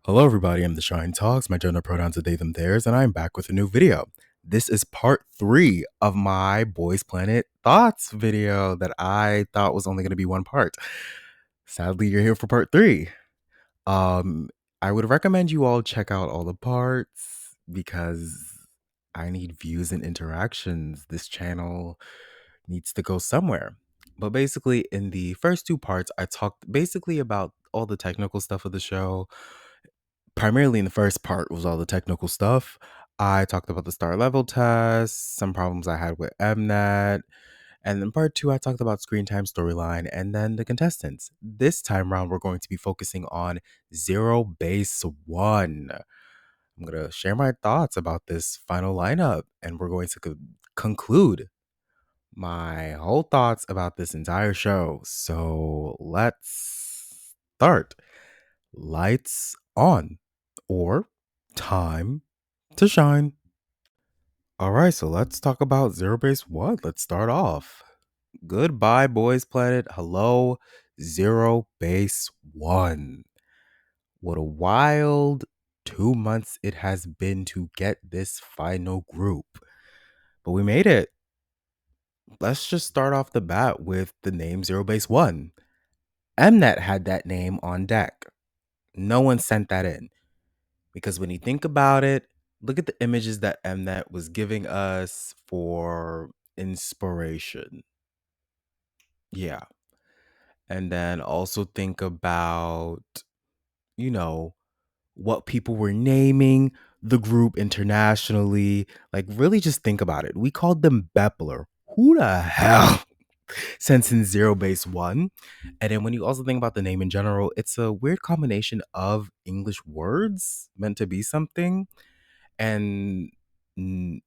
Hello, everybody. I'm the Shine Talks. My gender pronouns are they, them, theirs, and I'm back with a new video. This is part 3 of my Boys Planet Thoughts video that I thought was only going to be one part. Sadly, you're here for part 3. Um, I would recommend you all check out all the parts because I need views and interactions. This channel needs to go somewhere. But basically, in the first 2 parts, I talked basically about all the technical stuff of the show. Primarily in the first part was all the technical stuff. I talked about the star level test, some problems I had with Mnet, and then part 2 I talked about screen time storyline and then the contestants. This time around we're going to be focusing on Zero Base 1. I'm going to share my thoughts about this final lineup and we're going to conclude my whole thoughts about this entire show. So let's start. Lights on, or time to shine. All right, so let's talk about Zero Base 1. Let's start off. Goodbye, Boys Planet. Hello, Zero Base 1. What a wild 2 months it has been to get this final group. But we made it. Let's just start off the bat with the name Zero Base 1. Mnet had that name on deck. No one sent that in. Because when you think about it, look at the images that Mnet was giving us for inspiration. Yeah. And then also think about, you know, what people were naming the group internationally. Like, really just think about it. We called them Bepler. Who the hell sends in Zero Base 1? And then when you also think about the name in general, it's a weird combination of English words meant to be something. And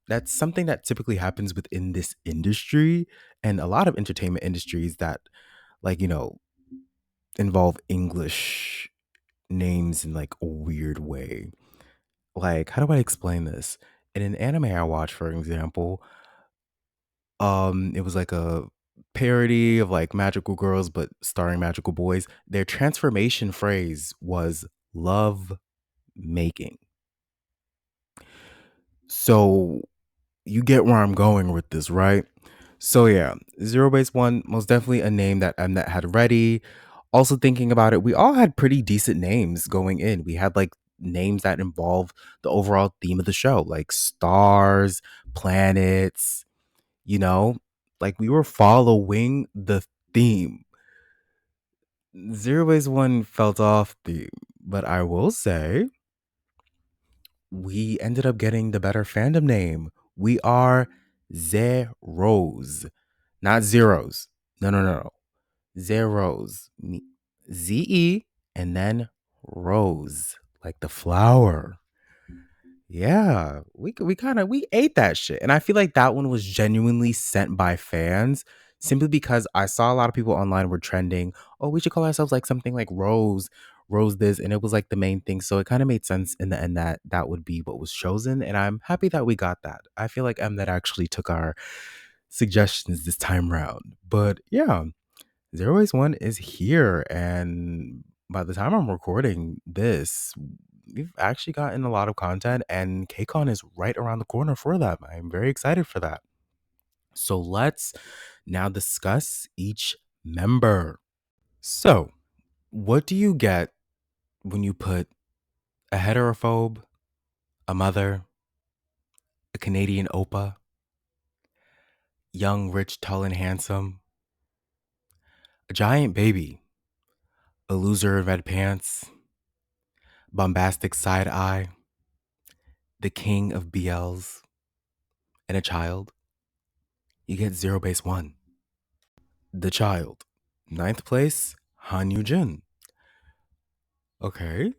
that's something that typically happens within this industry and a lot of entertainment industries that, like, involve English names in like a weird way. Like, how do I explain this? In an anime I watched, for example, it was like a parody of like magical girls but starring magical boys. Their transformation phrase was love making. So you get where I'm going with this, right? So yeah, Zero Base 1, most definitely a name that Mnet had ready. Also thinking about it, we all had pretty decent names going in. We had like names that involve the overall theme of the show, like stars, planets, you know, like we were following the theme. Zero Base 1 felt off theme, but I will say we ended up getting the better fandom name. We are Zeros, not zeros. No, no, no, no. Zeros. ZE and then rose, like the flower. Yeah, we ate that shit. And I feel like that one was genuinely sent by fans simply because I saw a lot of people online were trending, "Oh, we should call ourselves like something like Rose this," and it was like the main thing. So it kind of made sense in the end that that would be what was chosen, and I'm happy that we got that. I feel like that actually took our suggestions this time round. But yeah, Zero Waste One is here, and by the time I'm recording this, we've actually gotten a lot of content, and KCON is right around the corner for that. I'm very excited for that. So let's now discuss each member. So, what do you get when you put a heterophobe, a mother, a Canadian oppa, young, rich, tall, and handsome, a giant baby, a loser in red pants, bombastic side eye, the king of BLs, and a child? You get Zero Base 1. The child. Ninth place, Han Yu Jin. Okay.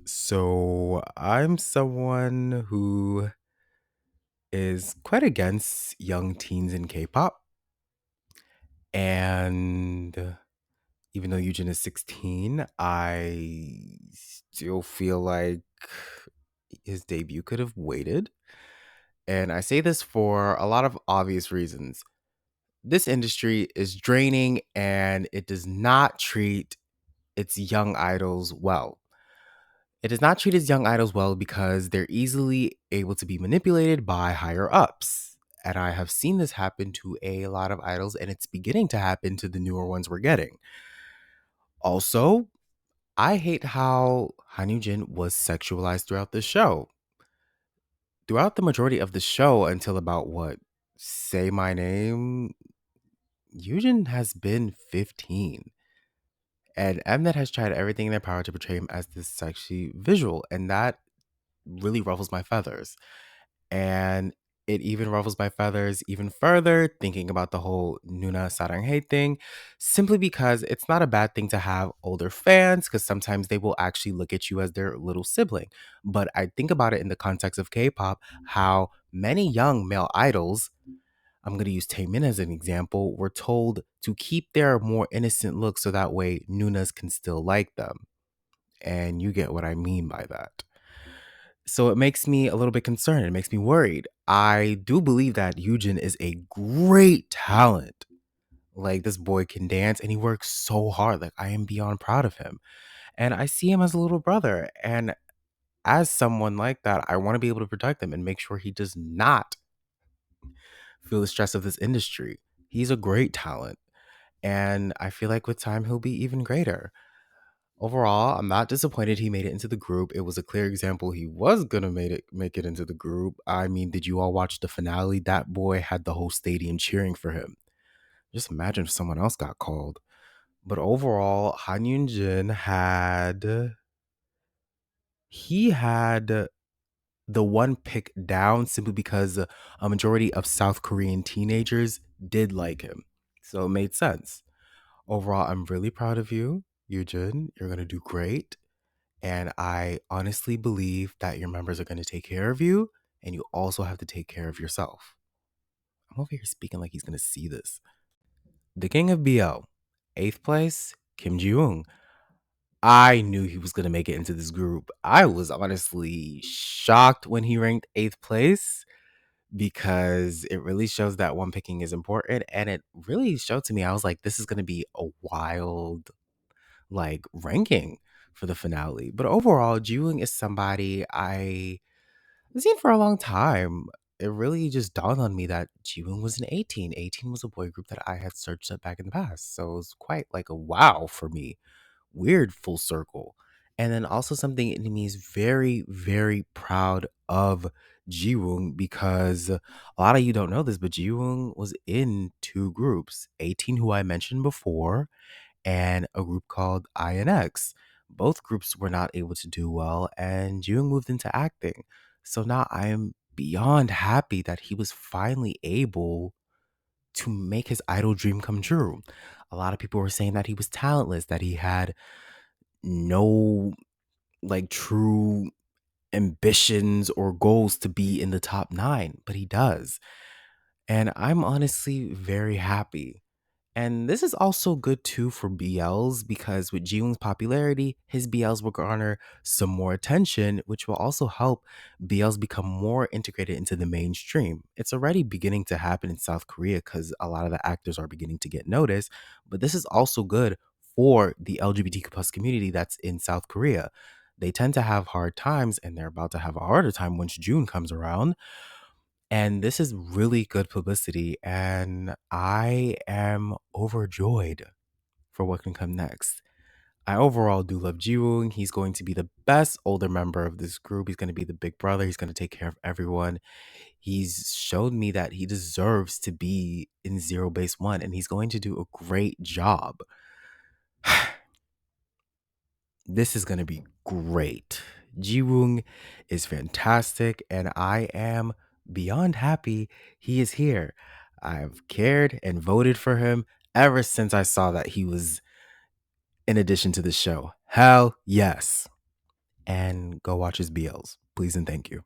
So I'm someone who is quite against young teens in K-pop. And even though Yujin is 16, I still feel like his debut could have waited. And I say this for a lot of obvious reasons. This industry is draining and it does not treat its young idols well. It does not treat its young idols well because they're easily able to be manipulated by higher ups. And I have seen this happen to a lot of idols, and it's beginning to happen to the newer ones we're getting. Also, I hate how Han Jin was sexualized throughout the show. Throughout the majority of the show, until about what? Say My Name, Yujin has been 15. And Mnet has tried everything in their power to portray him as this sexy visual, and that really ruffles my feathers. And it even ruffles my feathers even further thinking about the whole Nuna Saranghae thing, simply because it's not a bad thing to have older fans, because sometimes they will actually look at you as their little sibling. But I think about it in the context of K-pop, how many young male idols, I'm going to use Taemin as an example, were told to keep their more innocent look so that way Nunas can still like them. And you get what I mean by that. So it makes me a little bit concerned. It makes me worried. I do believe that Yujin is a great talent. Like, this boy can dance and he works so hard. Like, I am beyond proud of him. And I see him as a little brother. And as someone like that, I want to be able to protect him and make sure he does not feel the stress of this industry. He's a great talent. And I feel like with time, he'll be even greater. Overall, I'm not disappointed he made it into the group. It was a clear example he was gonna make it into the group. I mean, did you all watch the finale? That boy had the whole stadium cheering for him. Just imagine if someone else got called. But overall, Han Jin had the one pick down simply because a majority of South Korean teenagers did like him. So it made sense. Overall, I'm really proud of you, Yujin. You're gonna do great. And I honestly believe that your members are going to take care of you, and you also have to take care of yourself. I'm over here speaking like he's going to see this. The King of BL, eighth place, Kim Ji-woong. I knew he was going to make it into this group. I was honestly shocked when he ranked eighth place because it really shows that one picking is important. And it really showed to me, I was like, this is going to be a wild like ranking for the finale. But overall, Jiwoong is somebody I've seen for a long time. It really just dawned on me that Jiwoong was an 18. 18 was a boy group that I had searched up back in the past. So it was quite like a wow for me. Weird full circle. And then also something in me is very, very proud of Jiwoong because a lot of you don't know this, but Jiwoong was in two groups. 18, who I mentioned before, and a group called INX. Both groups were not able to do well, and Jung moved into acting. So now I am beyond happy that he was finally able to make his idol dream come true. A lot of people were saying that he was talentless, that he had no like true ambitions or goals to be in the top nine, but he does. And I'm honestly very happy. And this is also good too for BLs because with Jiwoong's popularity, his BLs will garner some more attention, which will also help BLs become more integrated into the mainstream. It's already beginning to happen in South Korea because a lot of the actors are beginning to get noticed, but this is also good for the LGBTQ plus community that's in South Korea. They tend to have hard times and they're about to have a harder time once June comes around. And this is really good publicity, and I am overjoyed for what can come next. I overall do love Jiwoong. He's going to be the best older member of this group. He's going to be the big brother. He's going to take care of everyone. He's showed me that he deserves to be in ZB1, and he's going to do a great job. This is going to be great. Jiwoong is fantastic, and I am beyond happy he is here. I've cared and voted for him ever since I saw that he was in addition to the show. Hell yes. And go watch his BLs. Please and thank you.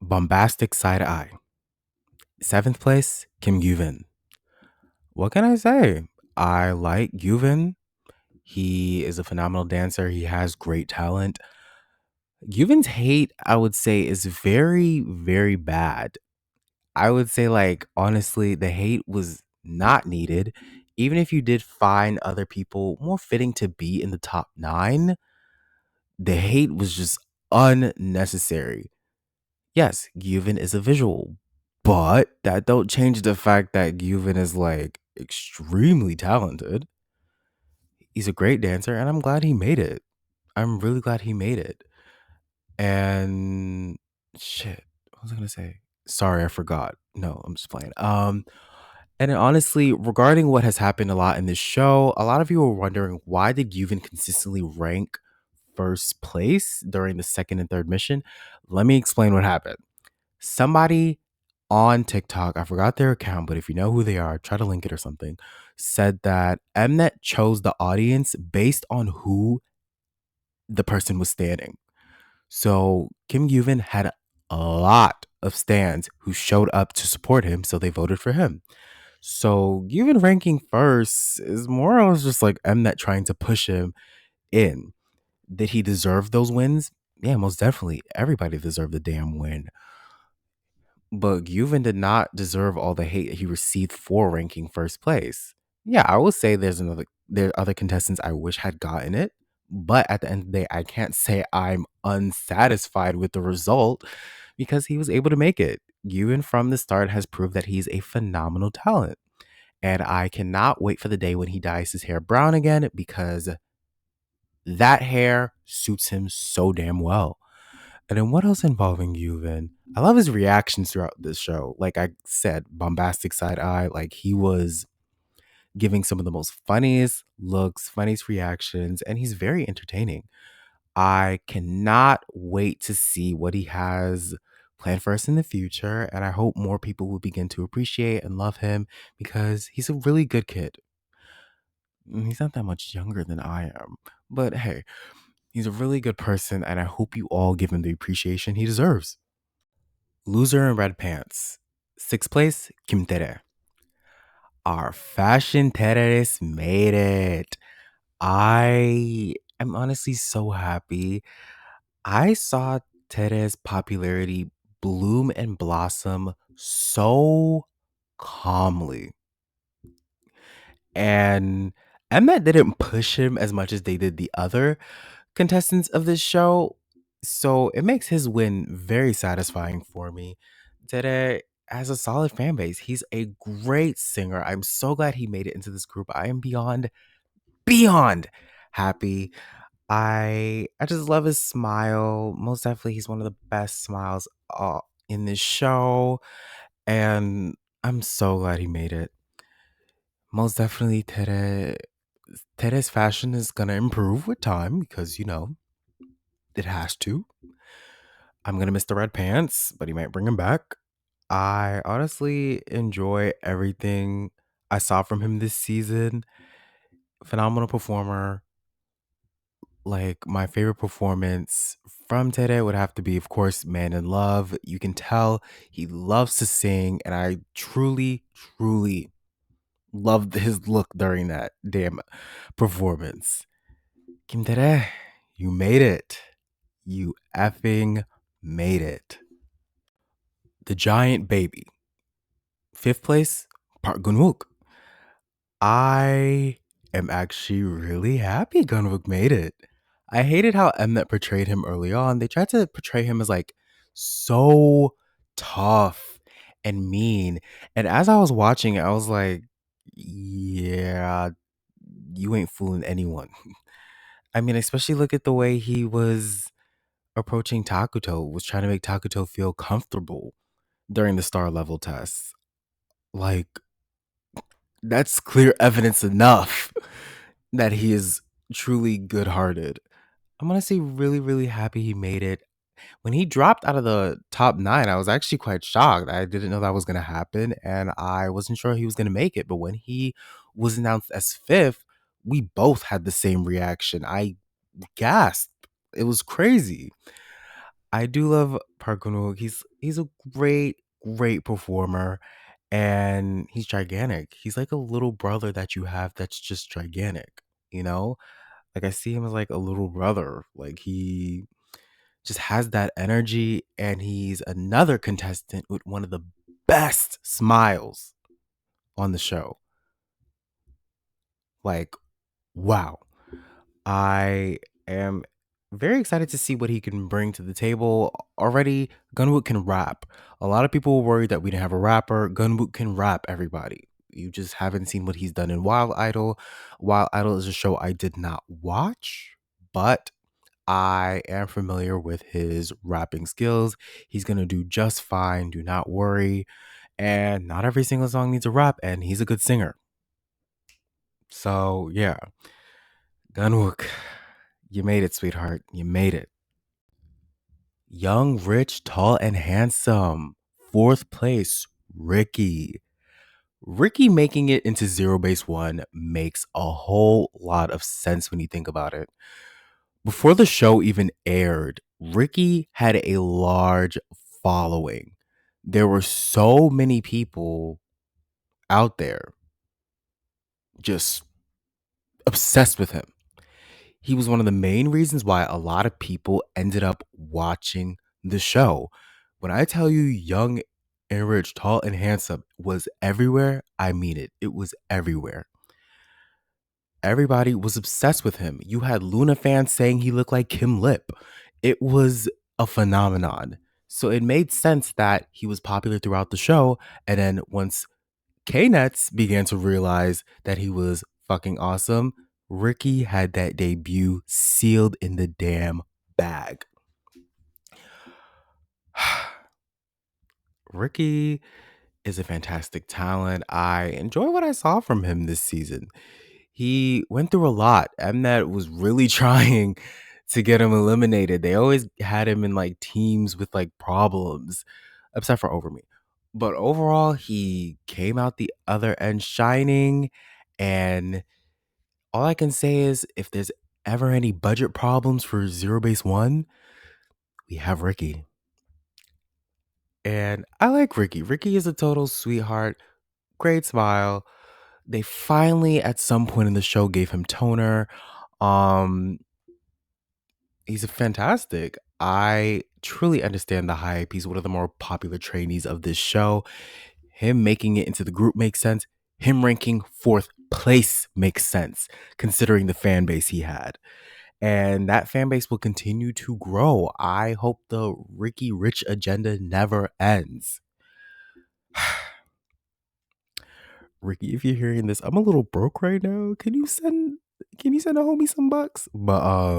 Bombastic Side Eye. Seventh place, Kim Gyuvin. What can I say? I like Gyuvin. He is a phenomenal dancer. He has great talent. Gyuvin's hate, I would say, is very, very bad. I would say, like, honestly, the hate was not needed. Even if you did find other people more fitting to be in the top nine, The hate was just unnecessary. Yes, Gyuvin is a visual, but that don't change the fact that Gyuvin is like extremely talented. He's a great dancer, and I'm glad he made it. I'm really glad he made it. And shit, what was I gonna say? Sorry, I forgot. No, I'm just playing. And then honestly, regarding what has happened a lot in this show, a lot of you were wondering why did Yuvin consistently rank first place during the second and third mission? Let me explain what happened. Somebody on TikTok, I forgot their account, but if you know who they are, try to link it or something, said that Mnet chose the audience based on who the person was standing. So Kim Yuvin had a lot of stands who showed up to support him, so they voted for him. So Yuvin ranking first is more or less just like Mnet trying to push him in. Did he deserve those wins? Yeah, most definitely. Everybody deserved the damn win. But Yuvin did not deserve all the hate he received for ranking first place. Yeah, I will say there are other contestants I wish had gotten it, but at the end of the day, I can't say I'm unsatisfied with the result because he was able to make it. Yuvin from the start has proved that he's a phenomenal talent. And I cannot wait for the day when he dyes his hair brown again because that hair suits him so damn well. And then what else involving Yuvin? I love his reactions throughout this show. Like I said, bombastic side eye. Like he was giving some of the most funniest looks, funniest reactions, and he's very entertaining. I cannot wait to see what he has planned for us in the future. And I hope more people will begin to appreciate and love him because he's a really good kid. He's not that much younger than I am. But hey, he's a really good person, and I hope you all give him the appreciation he deserves. Loser in red pants. Sixth place, Kim Tere. Our fashion terrorist made it. I am honestly so happy. I saw Tere's popularity bloom and blossom so calmly. And Mnet didn't push him as much as they did the other contestants of this show. So it makes his win very satisfying for me. Tere has a solid fan base. He's a great singer. I'm so glad he made it into this group. I am beyond happy. I just love his smile. Most definitely, he's one of the best smiles in this show. And I'm so glad he made it. Most definitely, Tere's fashion is gonna improve with time because it has to. I'm gonna miss the red pants, but he might bring him back. I honestly enjoy everything I saw from him this season. Phenomenal performer. Like my favorite performance from today would have to be, of course, Man in Love. You can tell he loves to sing, and I truly, truly loved his look during that damn performance. Kim Tere, you made it. You effing made it. The Giant Baby. Fifth place, Park Gun-wook. I am actually really happy Gun-wook made it. I hated how Mnet portrayed him early on. They tried to portray him as like so tough and mean. And as I was watching it, I was like, yeah, you ain't fooling anyone. I mean, especially look at the way he was approaching Takuto, was trying to make Takuto feel comfortable during the star level tests. Like, that's clear evidence enough that he is truly good hearted. I'm honestly really, really happy he made it. When he dropped out of the top nine, I was actually quite shocked. I didn't know that was going to happen, and I wasn't sure he was going to make it. But when he was announced as fifth, we both had the same reaction. I gasped. It was crazy. I do love Park Gun-wook. He's a great performer, and he's gigantic. He's like a little brother that you have that's just gigantic, you know? Like I see him as like a little brother. Like he just has that energy, and he's another contestant with one of the best smiles on the show. Like, wow. I am very excited to see what he can bring to the table. Already, Gunwook can rap. A lot of people were worried that we didn't have a rapper. Gunwook can rap, everybody. You just haven't seen what he's done in Wild Idol. Wild Idol is a show I did not watch, but I am familiar with his rapping skills. He's going to do just fine. Do not worry. And not every single song needs a rap, and he's a good singer. So, yeah, Gunwook, you made it, sweetheart. You made it. Young, rich, tall, and handsome. Fourth place, Ricky. Ricky making it into Zero Base One makes a whole lot of sense when you think about it. Before the show even aired, Ricky had a large following. There were so many people out there just obsessed with him. He was one of the main reasons why a lot of people ended up watching the show. When I tell you young and rich, tall and handsome was everywhere, I mean it. It was everywhere. Everybody was obsessed with him. You had Luna fans saying he looked like Kim Lip. It was a phenomenon. So it made sense that he was popular throughout the show. And then once K-Nets began to realize that he was fucking awesome, Ricky had that debut sealed in the damn bag. Ricky is a fantastic talent. I enjoy what I saw from him this season. He went through a lot. Mnet was really trying to get him eliminated. They always had him in like teams with like problems, except for Over Me. But overall, he came out the other end shining. And all I can say is if there's ever any budget problems for Zero Base One, we have Ricky. And I like Ricky. Ricky is a total sweetheart, great smile. They finally, at some point in the show, gave him toner. Um, he's a fantastic. I truly understand the hype. He's one of the more popular trainees of this show. Him making it into the group makes sense. Him ranking fourth place makes sense, considering the fan base he had. And that fan base will continue to grow. I hope the Ricky Rich agenda never ends. Ricky, if you're hearing this, I'm a little broke right now. Can you send a homie some bucks? But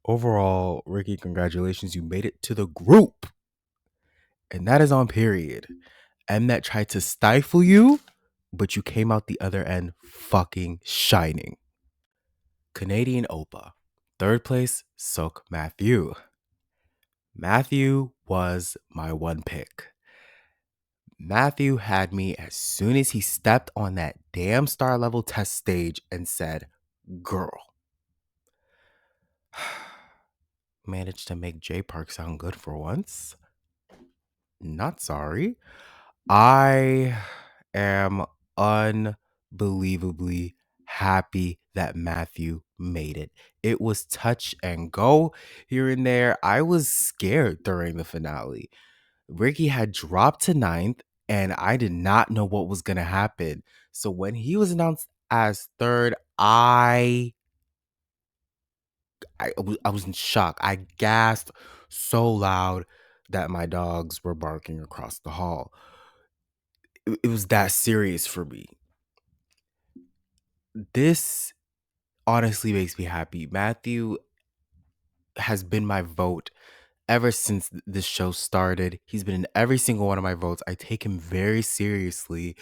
overall, Ricky, congratulations. You made it to the group. And that is on period. Mnet tried to stifle you, but you came out the other end fucking shining. Canadian Opa. Third place, Sook Matthew. Matthew was my one pick. Matthew had me as soon as he stepped on that damn star level test stage and said, girl. Managed to make J Park sound good for once. Not sorry. I am unbelievably happy that Matthew made it. It was touch and go here and there. I was scared during the finale. Ricky had dropped to ninth, and I did not know what was going to happen. So when he was announced as third, I was in shock. I gasped so loud that my dogs were barking across the hall. It was that serious for me. This honestly makes me happy. Matthew has been my vote ever since this show started. He's been in every single one of my votes. I take him very seriously,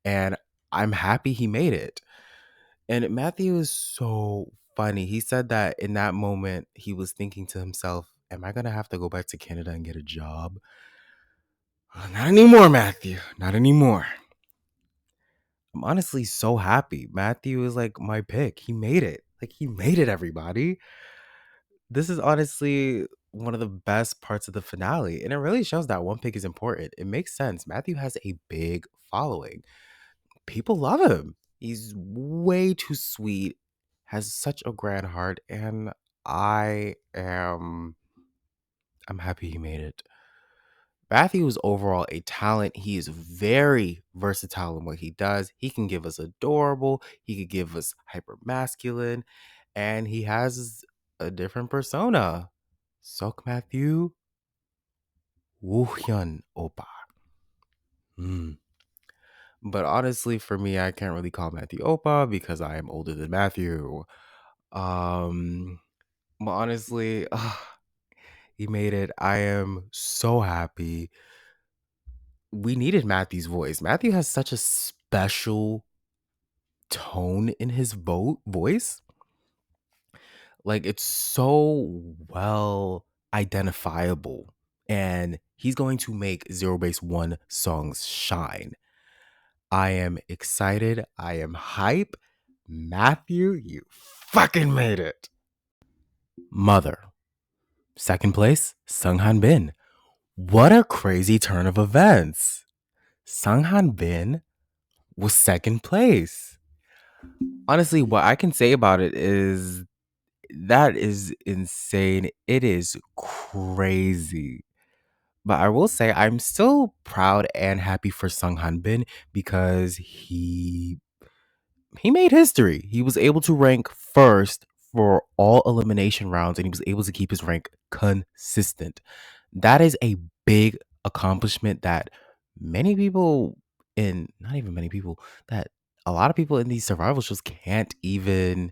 and I'm happy he made it. And Matthew is so funny. He said that in that moment, he was thinking to himself, am I going to have to go back to Canada and get a job? Not anymore, Matthew. Not anymore. I'm honestly so happy. Matthew is like my pick. He made it. Like, he made it, everybody. This is honestly one of the best parts of the finale. And it really shows that one pick is important. It makes sense. Matthew has a big following. People love him. He's way too sweet, has such a grand heart, and I'm happy he made it. Matthew is overall a talent. He is very versatile in what he does. He can give us adorable, he could give us hyper masculine, and he has a different persona. Sok Matthew Woohyun Oppa. Mm. But honestly, for me, I can't really call Matthew Oppa because I am older than Matthew. Um, but honestly, he made it. I am so happy. We needed Matthew's voice. Matthew has such a special tone in his voice. Like it's so well identifiable. And he's going to make ZB1 songs shine. I am excited. I am hype. Matthew, you fucking made it. Mother. Second place, Sunghan Bin. What a crazy turn of events. Sunghan Bin was second place. Honestly, what I can say about it is that is insane. It is crazy. But I will say I'm still proud and happy for Sunghan Bin because he made history. He was able to rank first for all elimination rounds and he was able to keep his rank consistent. That is a big accomplishment that many people in not even many people that a lot of people in these survival shows can't even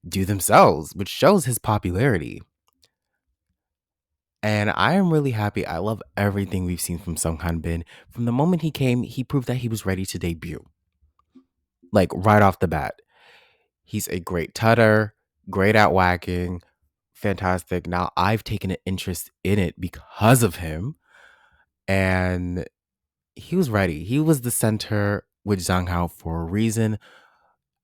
do themselves, which shows his popularity. And I am really happy. I love everything we've seen from Sung Han Bin. From the moment he came, he proved that he was ready to debut. Like right off the bat. He's a great tutter, great at whacking, fantastic. Now I've taken an interest in it because of him. And he was ready. He was the center with Zhang Hao for a reason.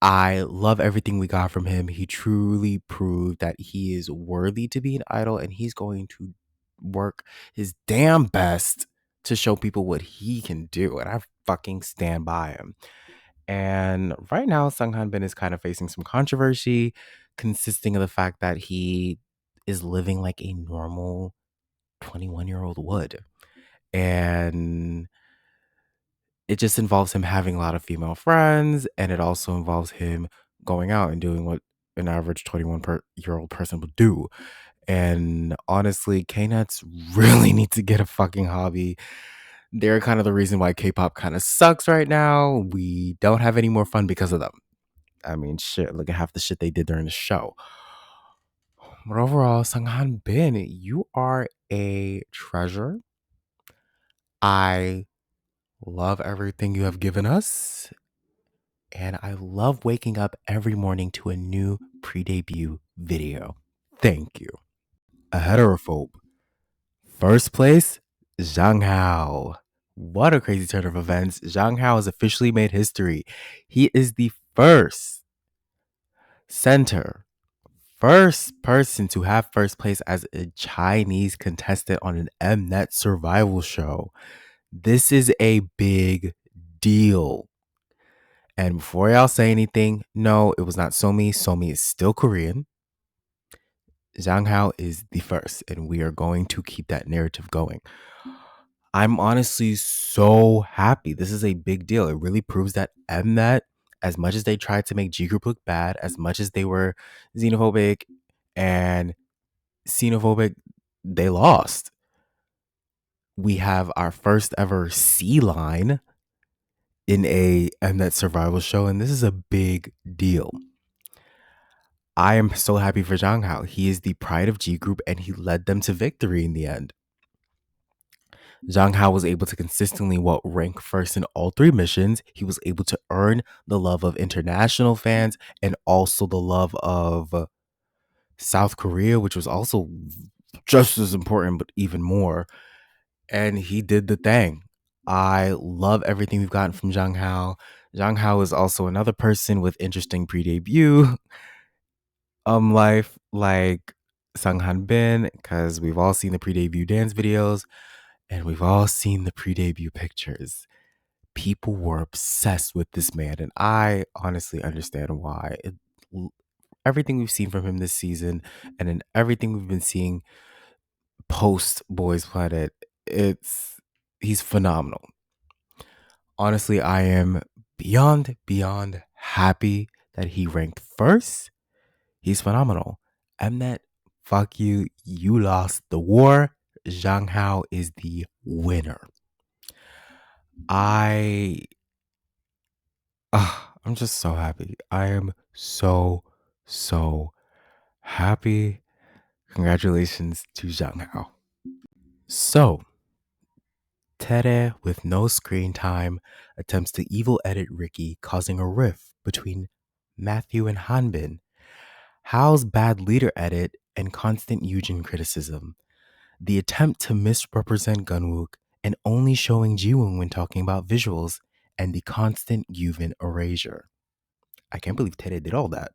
I love everything we got from him. He truly proved that he is worthy to be an idol and he's going to work his damn best to show people what he can do. And I fucking stand by him. And right now, Sung Han Bin is kind of facing some controversy, consisting of the fact that he is living like a normal 21-year-old would. And it just involves him having a lot of female friends, and it also involves him going out and doing what an average 21-year-old person would do. And honestly, K-Nuts really need to get a fucking hobby. They're kind of the reason why K-pop kind of sucks right now. We don't have any more fun because of them. I mean, shit, look at half the shit they did during the show. But overall, Sunghan Bin, you are a treasure. I love everything you have given us. And I love waking up every morning to a new pre-debut video. Thank you. A heterophobe. First place, Zhang Hao. What a crazy turn of events. Zhang Hao has officially made history. He is the center first person to have first place as a Chinese contestant on an Mnet survival show. This is a big deal. And before y'all say anything, no, it was not Somi. Somi is still Korean. Zhang Hao is the first, and we are going to keep that narrative going. I'm honestly so happy. This is a big deal. It really proves that Mnet, as much as they tried to make G Group look bad, as much as they were xenophobic and xenophobic, they lost. We have our first ever C line in a Mnet survival show, and this is a big deal. I am so happy for Zhang Hao. He is the pride of G Group, and he led them to victory in the end. Zhang Hao was able to consistently rank first in all three missions. He was able to earn the love of international fans and also the love of South Korea, which was also just as important, but even more. And he did the thing. I love everything we've gotten from Zhang Hao. Zhang Hao is also another person with interesting pre-debut life, like Sung Han Bin, because we've all seen the pre-debut dance videos and we've all seen the pre-debut pictures. People were obsessed with this man, and I honestly understand why. Everything we've seen from him this season, and in everything we've been seeing post Boys Planet, he's phenomenal. Honestly, I am beyond happy that he ranked first. He's phenomenal. Mnet Fuck you. You lost the war. Zhang Hao is the winner. I I'm just so happy. I am so happy. Congratulations to Zhang Hao. So, Tere, with no screen time, attempts to evil edit Ricky, causing a rift between Matthew and Hanbin. Hao's bad leader edit and constant Yujin criticism. The attempt to misrepresent Gunwook and only showing Jiwoon when talking about visuals, and the constant Yuvin erasure. I can't believe Tere did all that.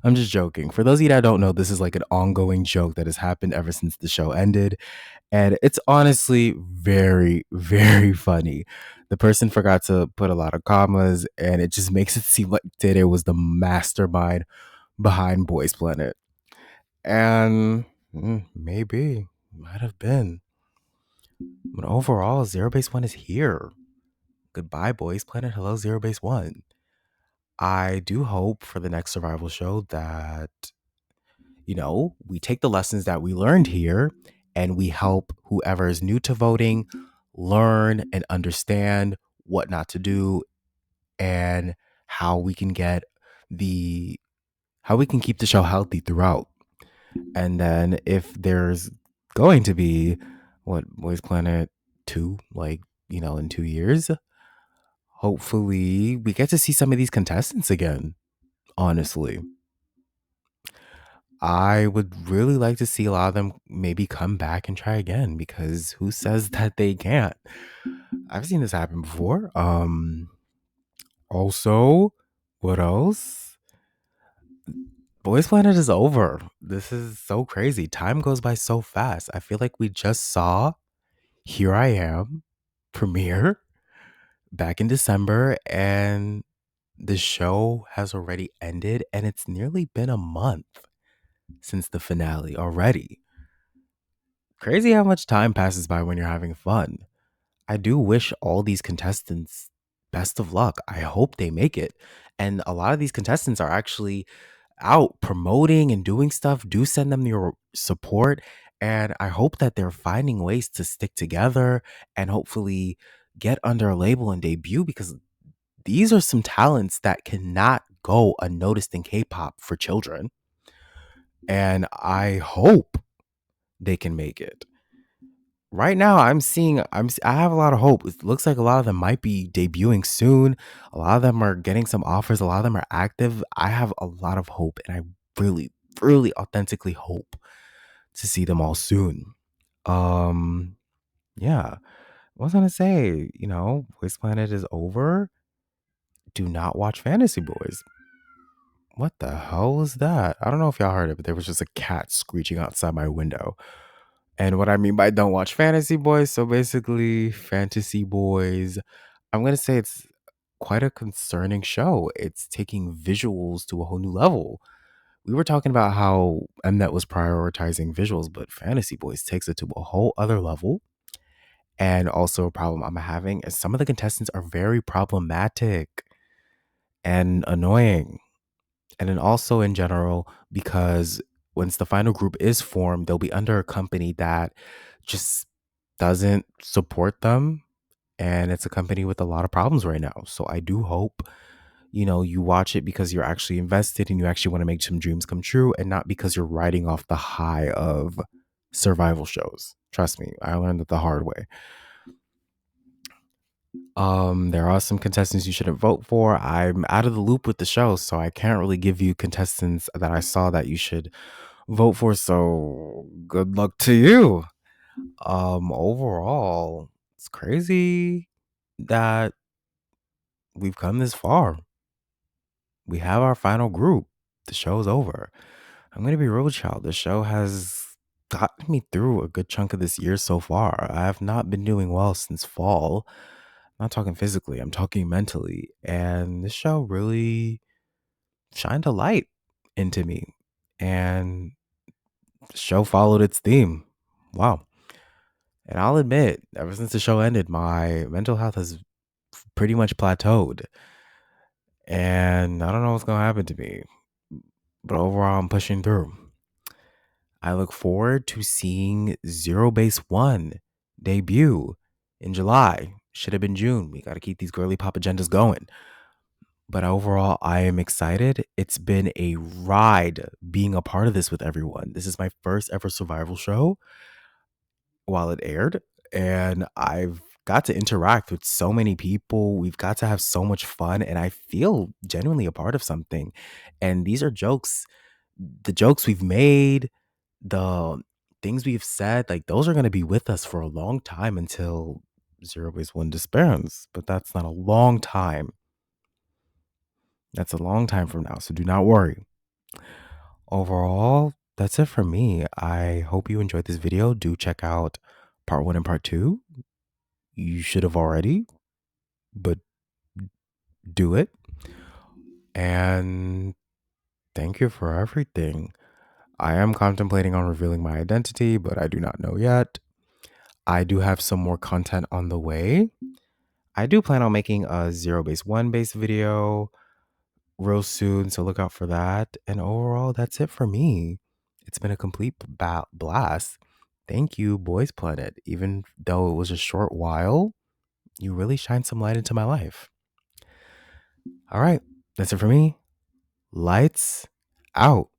I'm just joking. For those of you that don't know, this is like an ongoing joke that has happened ever since the show ended. And it's honestly very funny. The person forgot to put a lot of commas, and it just makes it seem like Tere was the mastermind behind Boys Planet. And maybe, might have been. But overall, Zero Base One is here. Goodbye, Boys Planet. Hello, Zero Base One. I do hope for the next survival show that, we take the lessons that we learned here and we help whoever is new to voting learn and understand what not to do and how we can get how we can keep the show healthy throughout. And then if there's going to be Boys Planet 2, like, in 2 years, hopefully we get to see some of these contestants again, honestly. I would really like to see a lot of them maybe come back and try again, because who says that they can't? I've seen this happen before. Also, what else? Boys Planet is over. This is so crazy. Time goes by so fast. I feel like we just saw Here I Am premiere back in December, and the show has already ended, and it's nearly been a month since the finale already. Crazy how much time passes by when you're having fun. I do wish all these contestants best of luck. I hope they make it. And a lot of these contestants are actually out promoting and doing stuff. Do send them your support. And I hope that they're finding ways to stick together and hopefully get under a label and debut, because these are some talents that cannot go unnoticed in K-pop for children. And I hope they can make it. Right now, I have a lot of hope. It looks like a lot of them might be debuting soon. A lot of them are getting some offers. A lot of them are active. I have a lot of hope, and I really authentically hope to see them all soon. Yeah. What was I gonna say? Boys Planet is over. Do not watch Fantasy Boys. What the hell was that? I don't know if y'all heard it, but there was just a cat screeching outside my window. And what I mean by don't watch Fantasy Boys, so basically, Fantasy Boys, I'm going to say it's quite a concerning show. It's taking visuals to a whole new level. We were talking about how Mnet was prioritizing visuals, but Fantasy Boys takes it to a whole other level. And also, a problem I'm having is some of the contestants are very problematic and annoying. And then also in general, because once the final group is formed, they'll be under a company that just doesn't support them. And it's a company with a lot of problems right now. So I do hope, you watch it because you're actually invested and you actually want to make some dreams come true, and not because you're riding off the high of survival shows. Trust me, I learned it the hard way. There are some contestants you shouldn't vote for. I'm out of the loop with the show, so I can't really give you contestants that I saw that you should vote for. So good luck to you. Overall, it's crazy that we've come this far. We have our final group. The show's over. I'm gonna be real, child. The show has gotten me through a good chunk of this year so far. I have not been doing well since fall. I'm not talking physically, I'm talking mentally. And this show really shined a light into me. And the show followed its theme. Wow. And I'll admit, ever since the show ended, my mental health has pretty much plateaued. And I don't know what's going to happen to me. But overall, I'm pushing through. I look forward to seeing ZB1 debut in July. Should have been June. We got to keep these girly pop agendas going. But overall, I am excited. It's been a ride being a part of this with everyone. This is my first ever survival show while it aired, and I've got to interact with so many people. We've got to have so much fun, and I feel genuinely a part of something. And these are jokes, the jokes we've made, the things we've said, like those are going to be with us for a long time until Zero Base One disbands. But that's not a long time. That's a long time from now, so do not worry. Overall, that's it for me. I hope you enjoyed this video. Do check out part 1 and part 2. You should have already, but do it. And thank you for everything. I am contemplating on revealing my identity, but I do not know yet. I do have some more content on the way. I do plan on making a ZB1 based video real soon, so look out for that. And overall, that's it for me. It's been a complete blast. Thank you, Boys Planet. Even though it was a short while, you really shined some light into my life. All right, that's it for me. Lights out.